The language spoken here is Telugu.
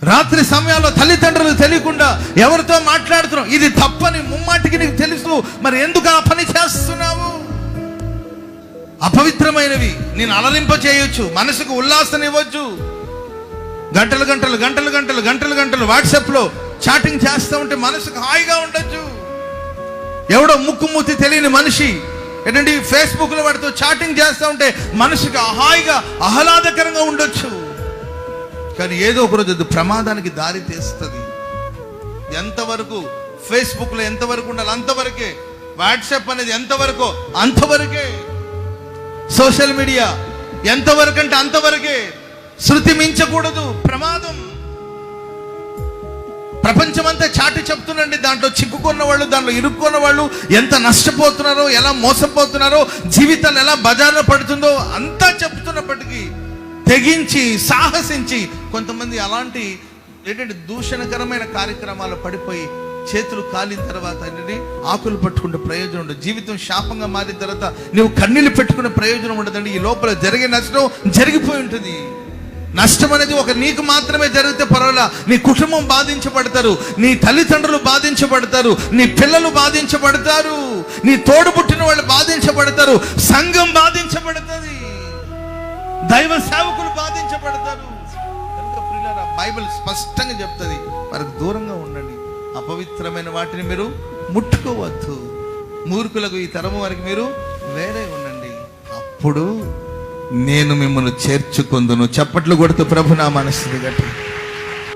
రాత్రి సమయాల్లో తల్లిదండ్రులు తెలియకుండా ఎవరితో మాట్లాడుతున్నావు, ఇది తప్పని ముమ్మాటికి నీకు తెలుసు, మరి ఎందుకు ఆ పని చేస్తున్నావు? అపవిత్రమైనవి నేను అలరింప చేయొచ్చు, మనసుకు ఉల్లాసం ఇవ్వచ్చు. గంటలు గంటలు గంటలు గంటలు గంటలు గంటలు వాట్సాప్లో చాటింగ్ చేస్తూ ఉంటే మనసుకు హాయిగా ఉండొచ్చు. ఎవడో ముక్కుమూతి తెలియని మనిషి ఏంటంటే ఫేస్బుక్లో వాడితో చాటింగ్ చేస్తూ ఉంటే మనసుకు హాయిగా ఆహ్లాదకరంగా ఉండొచ్చు. కానీ ఏదో ఒకరోజు అది ప్రమాదానికి దారి తీస్తుంది. ఎంతవరకు ఫేస్బుక్లో ఎంతవరకు ఉండాలి అంతవరకే, వాట్సాప్ అనేది ఎంతవరకు అంతవరకే, సోషల్ మీడియా ఎంతవరకు అంటే అంతవరకే, శృతి మించకూడదు, ప్రమాదం. ప్రపంచమంతా చాటి చెప్తుండండి, దాంట్లో చిక్కుకున్న వాళ్ళు, దాంట్లో ఇరుక్కున్న వాళ్ళు ఎంత నష్టపోతున్నారో, ఎలా మోసపోతున్నారో, జీవితాలు ఎలా బజార్లో పడుతుందో అంతా చెప్తున్నప్పటికీ తెగించి సాహసించి కొంతమంది అలాంటి ఏంటంటే దూషణకరమైన కార్యక్రమాలు పడిపోయి చేతులు కాలిన తర్వాత ఆకులు పట్టుకుంటే ప్రయోజనం ఉండదు. జీవితం శాపంగా మారిన తర్వాత నువ్వు కన్నీళ్ళు పెట్టుకునే ప్రయోజనం ఉండదండి. ఈ లోపల జరిగే నష్టం జరిగిపోయి ఉంటుంది. నష్టం అనేది ఒక నీకు మాత్రమే జరిగితే పర్వాలా, నీ కుటుంబం బాధించబడతారు, నీ తల్లిదండ్రులు బాధించబడతారు, నీ పిల్లలు బాధించబడతారు, నీ తోడుపుట్టిన వాళ్ళు బాధించబడతారు, సంఘం బాధించబడుతుంది, దైవ సేవకులు బాధించబడతారు. కనుక ప్రియులారా, బైబిల్ స్పష్టంగా చెప్తుంది, వారికి దూరంగా ఉండండి, అపవిత్రమైన వాటిని మీరు ముట్టుకోవద్దు, మూర్ఖులకు ఈ తరము వారికి మీరు వేరే ఉండండి, అప్పుడు నేను మిమ్మల్ని చేర్చుకుందును. చప్పట్లు కొడుతూ ప్రభు నా మనస్సుని గట్టి